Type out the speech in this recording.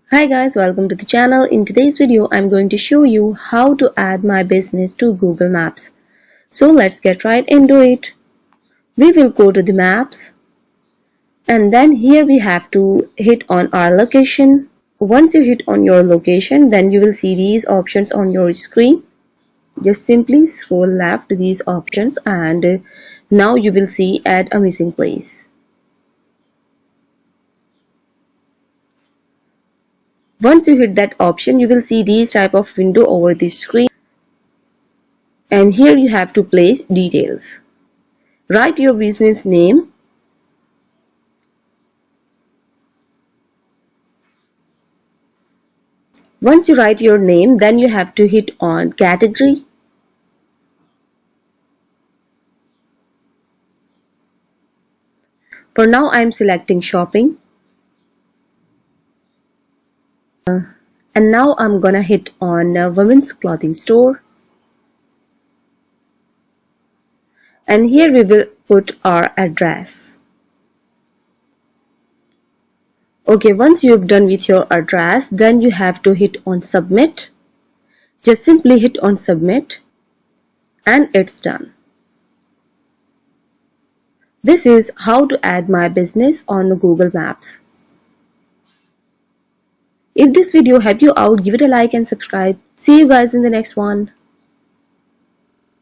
Hi guys, welcome to the channel. In today's video, I'm going to show you how to add my business to Google Maps. So let's get right into it. We will go to the maps and then here we have to hit on our location. Once you hit on your location, then you will see these options on your screen. Just simply scroll left to these options and now you will see add a missing place. Once you hit that option, you will see these type of window over the screen. And here you have to place details. Write your business name, once you write your name, then you have to hit on category. For now I am selecting shopping. And now I'm gonna hit on women's clothing store. And here we will put our address. Okay, once you've done with your address, then you have to hit on submit. Just simply hit on submit and it's done. This is how to add my business on Google Maps. If this video helped you out, give it a like and subscribe. See you guys in the next one.